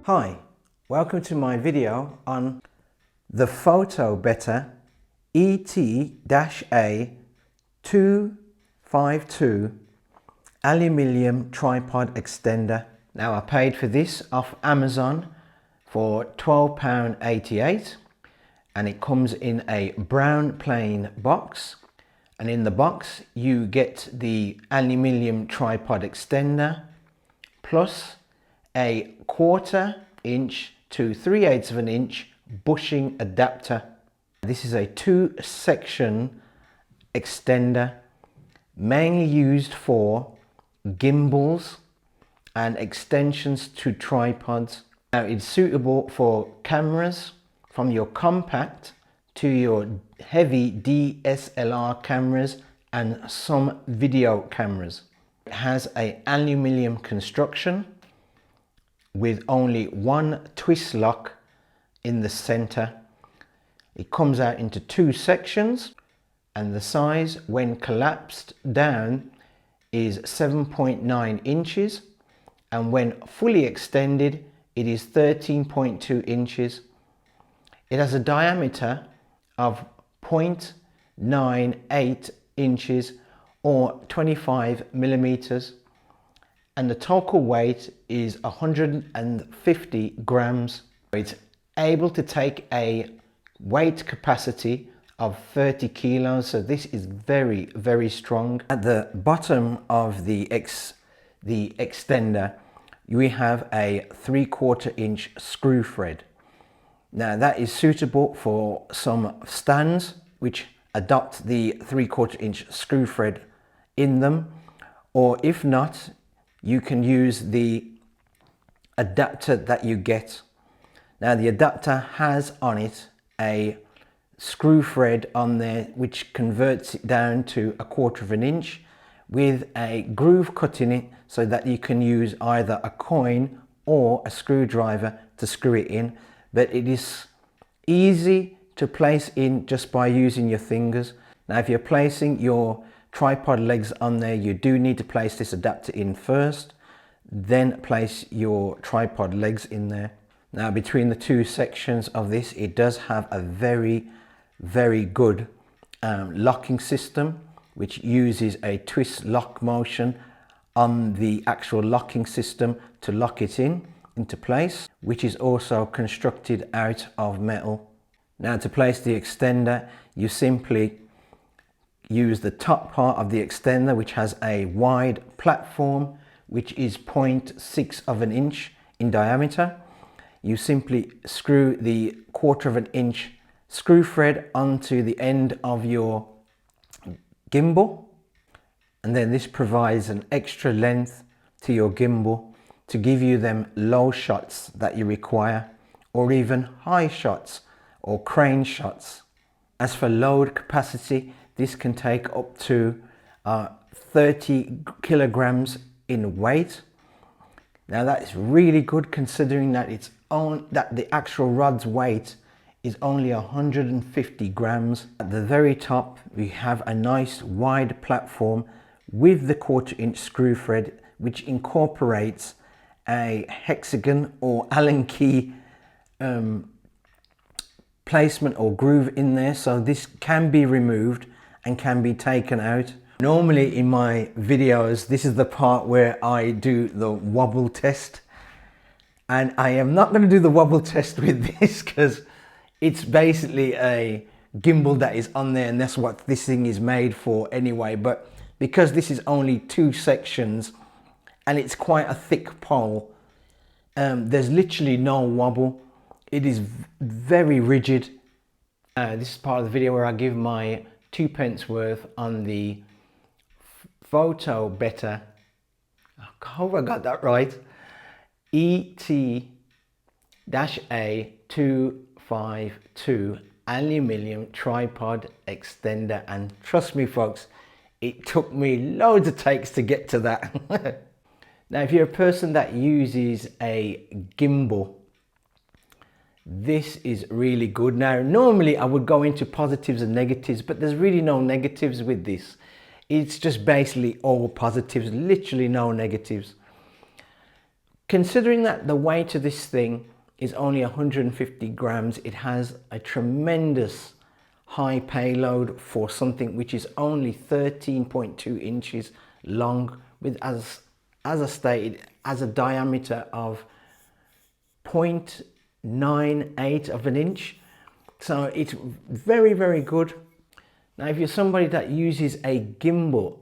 Hi, welcome to my video on the FOTOBETTER ET-A252 aluminium tripod extender. Now I paid for this off Amazon for £12.88 and it comes in a brown plain box, and in the box you get the aluminium tripod extender plus a 1/4 inch to 3/8 of an inch bushing adapter. This is a 2-section extender mainly used for gimbals and extensions to tripods. Now it's suitable for cameras from your compact to your heavy DSLR cameras and some video cameras. It has an aluminium construction with only one twist lock in the center. It comes out into 2 sections and the size when collapsed down is 7.9 inches, and when fully extended it is 13.2 inches. It has a diameter of 0.98 inches or 25 millimeters, and the total weight is 150 grams. It's able to take a weight capacity of 30 kilos, so this is very, very strong. At the bottom of the extender we have a 3/4 inch screw thread. Now that is suitable for some stands which adopt the 3/4 inch screw thread in them, or if not, you can use the adapter that you get. Now the adapter has on it a screw thread on there which converts it down to 1/4 inch with a groove cut in it so that you can use either a coin or a screwdriver to screw it in, but it is easy to place in just by using your fingers. Now if you're placing your tripod legs on there, you do need to place this adapter in first, then place your tripod legs in there. Now between the 2 sections of this, it does have a very good locking system which uses a twist lock motion on the actual locking system to lock it into place, which is also constructed out of metal. Now to place the extender, you simply use the top part of the extender, which has a wide platform which is 0.6 of an inch in diameter. You simply screw the 1/4 inch screw thread onto the end of your gimbal, and then this provides an extra length to your gimbal to give you them low shots that you require, or even high shots or crane shots. As for load capacity, this can take up to 30 kilograms in weight. Now that is really good considering that the actual rod's weight is only 150 grams. At the very top we have a nice wide platform with the 1/4 inch screw thread which incorporates a hexagon or Allen key placement or groove in there, so this can be removed and can be taken out. Normally in my videos this is the part where I do the wobble test, and I am not going to do the wobble test with this because it's basically a gimbal that is on there and that's what this thing is made for anyway. But because this is only 2 sections and it's quite a thick pole, there's literally no wobble. It is very rigid. This is part of the video where I give my 2 pence worth on the FOTOBETTER, I hope I got that right, ET-A252 aluminium tripod extender. And trust me folks, it took me loads of takes to get to that. Now if you're a person that uses a gimbal, this is really good. Now normally I would go into positives and negatives, but there's really no negatives with this. It's just basically all positives, literally no negatives. Considering that the weight of this thing is only 150 grams, it has a tremendous high payload for something which is only 13.2 inches long, with, as I stated, as a diameter of 0.98 of an inch. So it's very, very good. Now, if you're somebody that uses a gimbal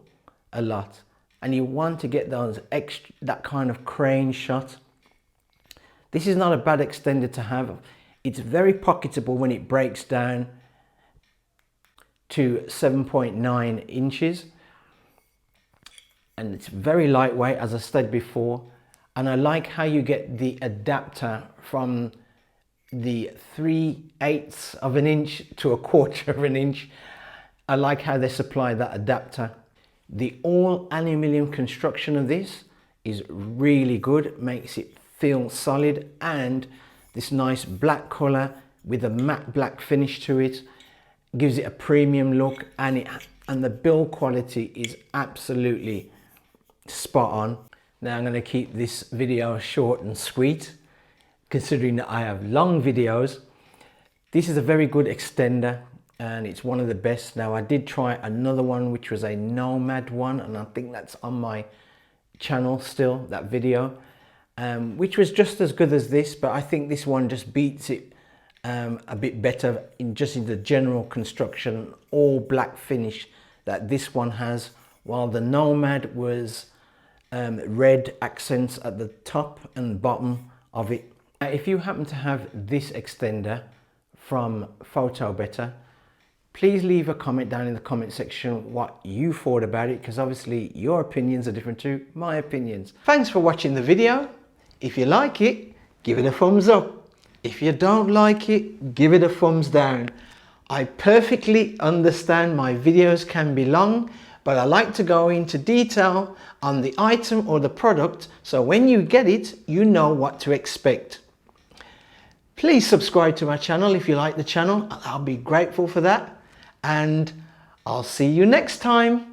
a lot and you want to get those extra, that kind of crane shot, this is not a bad extender to have. It's very pocketable when it breaks down to 7.9 inches. And it's very lightweight, as I said before. And I like how you get the adapter from the 3/8 of an inch to 1/4 of an inch. I like how they supply that adapter. The all aluminium construction of this is really good, makes it feel solid, and this nice black color with a matte black finish to it gives it a premium look, and the build quality is absolutely spot on. Now I'm going to keep this video short and sweet, considering that I have long videos. This is a very good extender and it's one of the best. Now, I did try another one which was a Nomad one, and I think that's on my channel still, that video, which was just as good as this, but I think this one just beats it a bit better in the general construction, all black finish that this one has, while the Nomad was red accents at the top and bottom of it. Now, if you happen to have this extender from FOTOBETTER, please leave a comment down in the comment section what you thought about it, because obviously your opinions are different to my opinions. Thanks for watching the video. If you like it, give it a thumbs up. If you don't like it, give it a thumbs down. I perfectly understand my videos can be long, but I like to go into detail on the item or the product, so when you get it, you know what to expect. Please subscribe to my channel if you like the channel. I'll be grateful for that. And I'll see you next time.